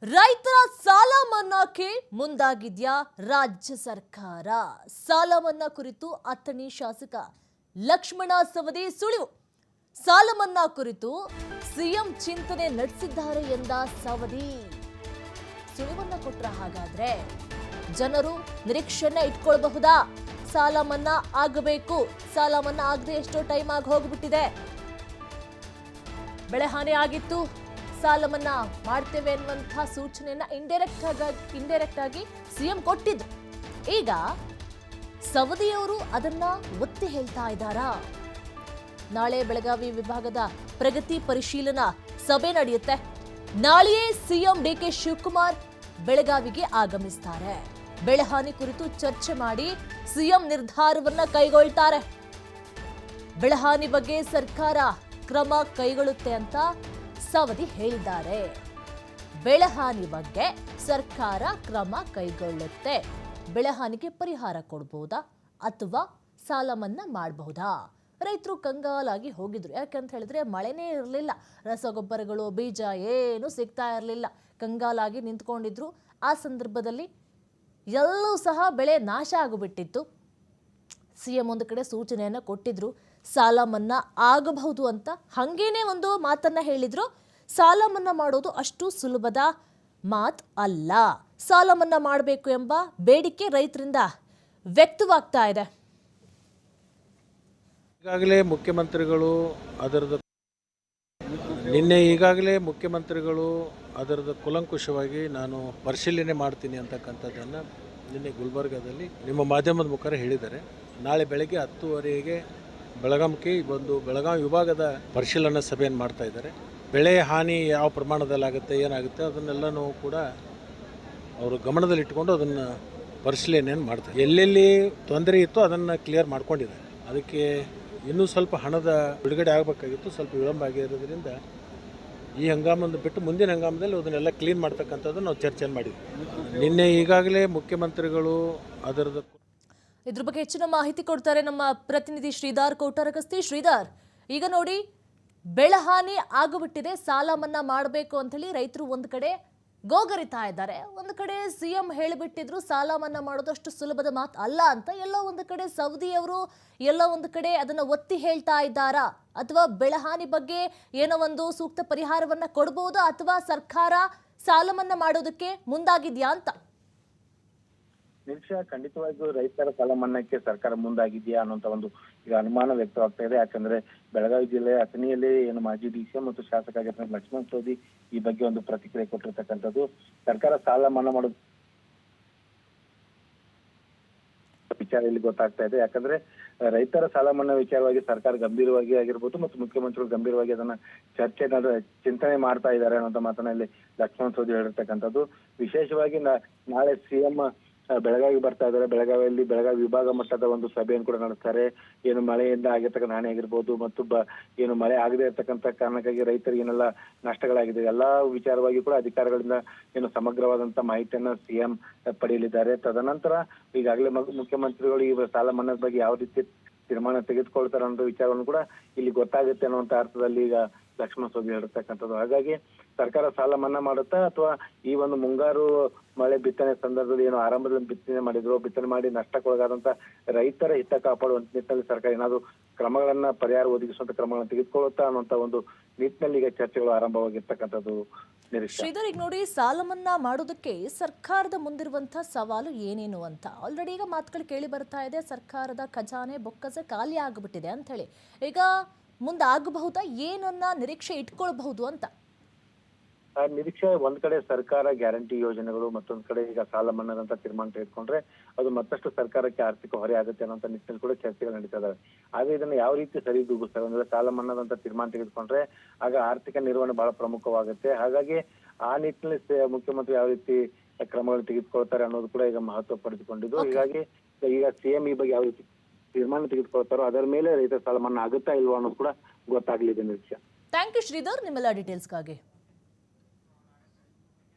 ರೈತರ ಸಾಲ ಮನ್ನಾಕ್ಕೆ ಮುಂದಾಗಿದ್ಯಾ ರಾಜ್ಯ ಸರ್ಕಾರ? ಸಾಲ ಮನ್ನಾ ಕುರಿತು ಅಥಣಿ ಶಾಸಕ ಲಕ್ಷ್ಮಣ ಸವದಿ ಸುಳಿವು. ಸಾಲ ಮನ್ನಾ ಕುರಿತು ಸಿಎಂ ಚಿಂತನೆ ನಡೆಸಿದ್ದಾರೆ ಎಂದ ಸವದಿ. ಸುಳಿವನ್ನ ಕೊಟ್ರ ಹಾಗಾದ್ರೆ ಜನರು ನಿರೀಕ್ಷೆಯನ್ನ ಇಟ್ಕೊಳ್ಬಹುದಾ? ಸಾಲ ಮನ್ನಾ ಆಗಬೇಕು, ಸಾಲ ಮನ್ನಾ ಆಗದೆ ಎಷ್ಟೋ ಟೈಮ್ ಆಗಿ ಹೋಗ್ಬಿಟ್ಟಿದೆ, ಬೆಳೆ ಹಾನಿ ಆಗಿತ್ತು, ಸಾಲ ಮನ್ನಾ ಮಾಡ್ತೇವೆ ಅನ್ನುವಂತಹ ಸೂಚನೆಯನ್ನ ಇಂಡೈರೆಕ್ಟ್ ಆಗಿ ಸಿಎಂ ಕೊಟ್ಟಿದ್ರು. ಈಗ ಸವದಿಯವರು ಅದನ್ನ ಒತ್ತಿ ಹೇಳ್ತಾ ಇದ್ದಾರಾ? ನಾಳೆ ಬೆಳಗಾವಿ ವಿಭಾಗದ ಪ್ರಗತಿ ಪರಿಶೀಲನಾ ಸಭೆ ನಡೆಯುತ್ತೆ. ನಾಳೆಯೇ ಸಿಎಂ ಡಿಕೆ ಶಿವಕುಮಾರ್ ಬೆಳಗಾವಿಗೆ ಆಗಮಿಸ್ತಾರೆ. ಬೆಳೆ ಹಾನಿ ಕುರಿತು ಚರ್ಚೆ ಮಾಡಿ ಸಿಎಂ ನಿರ್ಧಾರವನ್ನ ಕೈಗೊಳ್ತಾರೆ. ಬೆಳೆ ಹಾನಿ ಬಗ್ಗೆ ಸರ್ಕಾರ ಕ್ರಮ ಕೈಗೊಳ್ಳುತ್ತೆ ಅಂತ ಸವದಿ ಹೇಳಿದ್ದಾರೆ. ಬೆಳೆಹಾನಿ ಬಗ್ಗೆ ಸರ್ಕಾರ ಕ್ರಮ ಕೈಗೊಳ್ಳುತ್ತೆ. ಬೆಳೆಹಾನಿಗೆ ಪರಿಹಾರ ಕೊಡಬಹುದಾ ಅಥವಾ ಸಾಲ ಮನ್ನಾ ಮಾಡಬಹುದಾ? ರೈತರು ಕಂಗಾಲಾಗಿ ಹೋಗಿದ್ರು. ಯಾಕಂತ ಹೇಳಿದ್ರೆ ಮಳೆನೇ ಇರಲಿಲ್ಲ, ರಸಗೊಬ್ಬರಗಳು ಬೀಜ ಏನು ಸಿಗ್ತಾ ಇರಲಿಲ್ಲ, ಕಂಗಾಲಾಗಿ ನಿಂತ್ಕೊಂಡಿದ್ರು. ಆ ಸಂದರ್ಭದಲ್ಲಿ ಎಲ್ಲೂ ಸಹ ಬೆಳೆ ನಾಶ ಆಗಿಬಿಟ್ಟಿತ್ತು. ಸಿಎಂ ಒಂದು ಕಡೆ ಸೂಚನೆಯನ್ನ ಕೊಟ್ಟಿದ್ರು, ಸಾಲ ಮನ್ನಾ ಆಗಬಹುದು ಅಂತ. ಹಂಗೇನೆ ಒಂದು ಮಾತನ್ನ ಹೇಳಿದ್ರು, ಸಾಲ ಮನ್ನಾ ಮಾಡೋದು ಅಷ್ಟು ಸುಲಭದ ಮಾತು ಅಲ್ಲ, ಸಾಲ ಮನ್ನಾ ಮಾಡಬೇಕು ಎಂಬ ಬೇಡಿಕೆ ರೈತರಿಂದ ವ್ಯಕ್ತವಾಗ್ತಾ ಇದೆ. ಈಗಾಗಲೇ ಮುಖ್ಯಮಂತ್ರಿಗಳು ಅದರದ್ದು ಕೂಲಂಕುಷವಾಗಿ ನಾನು ಪರಿಶೀಲನೆ ಮಾಡ್ತೀನಿ ಅಂತಕ್ಕಂಥದ್ದನ್ನು ನಿನ್ನೆ ಗುಲ್ಬರ್ಗಾದಲ್ಲಿ ನಿಮ್ಮ ಮಾಧ್ಯಮದ ಮುಖಾಂತರ ಹೇಳಿದ್ದಾರೆ. ನಾಳೆ ಬೆಳಗ್ಗೆ 10:30ಗೆ ಬೆಳಗಾವಿ ವಿಭಾಗದ ಪರಿಶೀಲನಾ ಸಭೆಯನ್ನು ಮಾಡ್ತಾ ಇದ್ದಾರೆ. ಬೆಳೆ ಹಾನಿ ಯಾವ ಪ್ರಮಾಣದಲ್ಲಾಗುತ್ತೆ, ಏನಾಗುತ್ತೆ ಅದನ್ನೆಲ್ಲನೂ ಕೂಡ ಅವರು ಗಮನದಲ್ಲಿಟ್ಟುಕೊಂಡು ಅದನ್ನು ಪರಿಶೀಲನೆಯನ್ನು ಮಾಡ್ತಾರೆ. ಎಲ್ಲೆಲ್ಲಿ ತೊಂದರೆ ಇತ್ತು ಅದನ್ನು ಕ್ಲಿಯರ್ ಮಾಡ್ಕೊಂಡಿದ್ದಾರೆ. ಅದಕ್ಕೆ ಇನ್ನೂ ಸ್ವಲ್ಪ ಹಣದ ಬಿಡುಗಡೆ ಆಗಬೇಕಾಗಿತ್ತು, ಸ್ವಲ್ಪ ವಿಳಂಬ ಆಗಿರೋದ್ರಿಂದ ಈ ಹಂಗಾಮನ್ನು ಬಿಟ್ಟು ಮುಂದಿನ ಹಂಗಾಮದಲ್ಲಿ ಅದನ್ನೆಲ್ಲ ಕ್ಲೀನ್ ಮಾಡ್ತಕ್ಕಂಥದ್ದು ನಾವು ಚರ್ಚೆ ಮಾಡಿದ್ವಿ. ನಿನ್ನೆ ಈಗಾಗಲೇ ಮುಖ್ಯಮಂತ್ರಿಗಳು ಇದ್ರ ಬಗ್ಗೆ ಹೆಚ್ಚಿನ ಮಾಹಿತಿ ಕೊಡ್ತಾರೆ ನಮ್ಮ ಪ್ರತಿನಿಧಿ ಶ್ರೀಧರ್ ಕೋಟರಗಸ್ತಿ. ಶ್ರೀಧರ್, ಈಗ ನೋಡಿ ಬೆಳೆಹಾನಿ ಆಗಿಬಿಟ್ಟಿದೆ, ಸಾಲ ಮನ್ನಾ ಮಾಡಬೇಕು ಅಂತ ಹೇಳಿ ರೈತರು ಒಂದು ಕಡೆ ಗೋಗರಿತಾ ಇದ್ದಾರೆ. ಒಂದು ಕಡೆ ಸಿಎಂ ಹೇಳಿಬಿಟ್ಟಿದ್ರು ಸಾಲ ಮನ್ನಾ ಮಾಡೋದಷ್ಟು ಸುಲಭದ ಮಾತು ಅಲ್ಲ ಅಂತ. ಎಲ್ಲೋ ಒಂದು ಕಡೆ ಸವದಿಯವರು ಎಲ್ಲೋ ಒಂದು ಕಡೆ ಅದನ್ನ ಒತ್ತಿ ಹೇಳ್ತಾ ಇದ್ದಾರಾ? ಅಥವಾ ಬೆಳೆಹಾನಿ ಬಗ್ಗೆ ಏನೋ ಒಂದು ಸೂಕ್ತ ಪರಿಹಾರವನ್ನ ಕೊಡಬಹುದಾ ಅಥವಾ ಸರ್ಕಾರ ಸಾಲ ಮನ್ನಾ ಮಾಡೋದಕ್ಕೆ ಮುಂದಾಗಿದ್ಯಾ ಅಂತ? ನಿರೀಕ್ಷೆ ಖಂಡಿತವಾಗಿಯೂ ರೈತರ ಸಾಲ ಮನ್ನಾಕ್ಕೆ ಸರ್ಕಾರ ಮುಂದಾಗಿದೆಯಾ ಅನ್ನೋಂತ ಒಂದು ಈಗ ಅನುಮಾನ ವ್ಯಕ್ತವಾಗ್ತಾ ಇದೆ. ಯಾಕಂದ್ರೆ ಬೆಳಗಾವಿ ಜಿಲ್ಲೆಯ ಅಥಣಿಯಲ್ಲಿ ಏನು ಮಾಜಿ ಡಿಸಿಎಂ ಮತ್ತು ಶಾಸಕ ಆಗಿರ್ತಕ್ಕಂಥ ಲಕ್ಷ್ಮಣ ಸವದಿ ಈ ಬಗ್ಗೆ ಒಂದು ಪ್ರತಿಕ್ರಿಯೆ ಕೊಟ್ಟಿರ್ತಕ್ಕಂಥದ್ದು. ಸರ್ಕಾರ ಸಾಲ ಮನ್ನಾ ಮಾಡೋದು ವಿಚಾರ ಇಲ್ಲಿ ಗೊತ್ತಾಗ್ತಾ ಇದೆ. ಯಾಕಂದ್ರೆ ರೈತರ ಸಾಲ ಮನ್ನಾ ವಿಚಾರವಾಗಿ ಸರ್ಕಾರ ಗಂಭೀರವಾಗಿ ಆಗಿರ್ಬೋದು ಮತ್ತು ಮುಖ್ಯಮಂತ್ರಿಗಳು ಗಂಭೀರವಾಗಿ ಅದನ್ನ ಚಿಂತನೆ ಮಾಡ್ತಾ ಇದ್ದಾರೆ ಅನ್ನೋ ಮಾತನ್ನ ಇಲ್ಲಿ ಲಕ್ಷ್ಮಣ ಸವದಿ ಹೇಳಿರ್ತಕ್ಕಂಥದ್ದು. ವಿಶೇಷವಾಗಿ ನಾಳೆ ಸಿಎಂ ಬೆಳಗಾವಿ ಬರ್ತಾ ಇದ್ದಾರೆ. ಬೆಳಗಾವಿಯಲ್ಲಿ ಬೆಳಗಾವಿ ವಿಭಾಗ ಮಟ್ಟದ ಒಂದು ಸಭೆಯನ್ನು ಕೂಡ ನಡೆಸ್ತಾರೆ. ಏನು ಮಳೆಯಿಂದ ಆಗಿರ್ತಕ್ಕಂಥ ಹಾನಿ ಆಗಿರ್ಬೋದು ಮತ್ತು ಏನು ಮಳೆ ಆಗದೆ ಇರ್ತಕ್ಕಂಥ ಕಾರಣಕ್ಕಾಗಿ ರೈತರಿಗೆ ಏನೆಲ್ಲ ನಷ್ಟಗಳಾಗಿದೆ ಎಲ್ಲಾ ವಿಚಾರವಾಗಿ ಕೂಡ ಅಧಿಕಾರಿಗಳಿಂದ ಏನು ಸಮಗ್ರವಾದಂತ ಮಾಹಿತಿಯನ್ನ ಸಿಎಂ ಪಡೆಯಲಿದ್ದಾರೆ. ತದನಂತರ ಈಗಾಗಲೇ ಮುಖ್ಯಮಂತ್ರಿಗಳು ಈ ಸಾಲ ಮನ್ನಾದ ಬಗ್ಗೆ ಯಾವ ರೀತಿ ತೀರ್ಮಾನ ತೆಗೆದುಕೊಳ್ತಾರೆ ಅನ್ನೋ ವಿಚಾರವನ್ನು ಕೂಡ ಇಲ್ಲಿ ಗೊತ್ತಾಗುತ್ತೆ ಅನ್ನುವಂತ ಅರ್ಥದಲ್ಲಿ ಈಗ ಲಕ್ಷ್ಮಣ ಸವದಿ ಹೇಳಿರ್ತಕ್ಕಂಥದ್ದು. ಹಾಗಾಗಿ ಸರ್ಕಾರ ಸಾಲ ಮನ್ನಾ ಮಾಡುತ್ತಾ ಅಥವಾ ಈ ಒಂದು ಮುಂಗಾರು ಮಳೆ ಬಿತ್ತನೆ ಸಂದರ್ಭದಲ್ಲಿ ಏನು ಆರಂಭದಲ್ಲಿ ಬಿತ್ತನೆ ಮಾಡಿ ನಷ್ಟಕ್ಕೊಳಗಾದಂತ ರೈತರ ಹಿತ ಕಾಪಾಡುವಂತ ನಿಟ್ಟಿನಲ್ಲಿ ಸರ್ಕಾರ ಏನಾದ್ರು ಪರಿಹಾರ ಒದಗಿಸುವಂತ ಕ್ರಮಗಳನ್ನು ತೆಗೆದುಕೊಳ್ಳುತ್ತಾ ಅನ್ನುವಂತ ಒಂದು ನಿಟ್ಟಿನಲ್ಲಿ ಈಗ ಚರ್ಚೆಗಳು ಆರಂಭವಾಗಿರ್ತಕ್ಕಂಥದ್ದು. ಶ್ರೀಧರ್, ಈಗ ನೋಡಿ ಸಾಲ ಮನ್ನಾ ಮಾಡೋದಕ್ಕೆ ಸರ್ಕಾರದ ಮುಂದಿರುವಂತಹ ಸವಾಲು ಏನೇನು ಅಂತ ಆಲ್ರೆಡಿ ಈಗ ಮಾತುಗಳು ಕೇಳಿ ಬರ್ತಾ ಇದೆ. ಸರ್ಕಾರದ ಖಜಾನೆ ಬೊಕ್ಕಸ ಖಾಲಿ ಆಗ್ಬಿಟ್ಟಿದೆ ಅಂತ ಹೇಳಿ. ಈಗ ಮುಂದಾಗಬಹುದಾ? ಏನನ್ನ ನಿರೀಕ್ಷೆ ಇಟ್ಕೊಳ್ಬಹುದು ಅಂತ? ನಿರೀಕ್ಷೆ ಒಂದ್ ಕಡೆ ಸರ್ಕಾರ ಗ್ಯಾರಂಟಿ ಯೋಜನೆಗಳು, ಮತ್ತೊಂದ್ ಕಡೆ ಈಗ ಸಾಲ ಮನ್ನಾದಂತ ತೀರ್ಮಾನ ತೆಗೆದುಕೊಂಡ್ರೆ ಅದು ಮತ್ತಷ್ಟು ಸರ್ಕಾರಕ್ಕೆ ಆರ್ಥಿಕ ಹೊರೆ ಆಗುತ್ತೆ ಅನ್ನೋ ನಿಟ್ಟಿನಲ್ಲಿ ಕೂಡ ಚರ್ಚೆಗಳು ನಡೀತಾ ಇದಾವೆ. ಆದ್ರೆ ಇದನ್ನ ಯಾವ ರೀತಿ ಸರಿದೂಗಿಸ್ತಾರೆ ಅಂದ್ರೆ ಸಾಲ ಮನ್ನಾದಂತ ತೀರ್ಮಾನ ತೆಗೆದುಕೊಂಡ್ರೆ ಆಗ ಆರ್ಥಿಕ ನಿರ್ವಹಣೆ ಬಹಳ ಪ್ರಮುಖವಾಗುತ್ತೆ. ಹಾಗಾಗಿ ಆ ನಿಟ್ಟಿನಲ್ಲಿ ಮುಖ್ಯಮಂತ್ರಿ ಯಾವ ರೀತಿ ಕ್ರಮಗಳನ್ನು ತೆಗೆದುಕೊಳ್ತಾರೆ ಅನ್ನೋದು ಕೂಡ ಈಗ ಮಹತ್ವ ಪಡೆದುಕೊಂಡಿದ್ದು. ಹೀಗಾಗಿ ಈಗ ಸಿಎಂ ಈ ಬಗ್ಗೆ ಯಾವ ರೀತಿ ತೀರ್ಮಾನ ತೆಗೆದುಕೊಳ್ತಾರೋ ಅದರ ಮೇಲೆ ರೈತರ ಸಾಲ ಮನ್ನಾ ಆಗುತ್ತಾ ಇಲ್ವಾ ಅನ್ನೋದು ಕೂಡ ಗೊತ್ತಾಗ್ಲಿದೆ. ನಿರೀಕ್ಷೆ. ಥ್ಯಾಂಕ್ ಯು ಶ್ರೀಧರ್, ನಿಮ್ಮೆಲ್ಲ ಡೀಟೇಲ್ಸ್ಗಾಗಿ.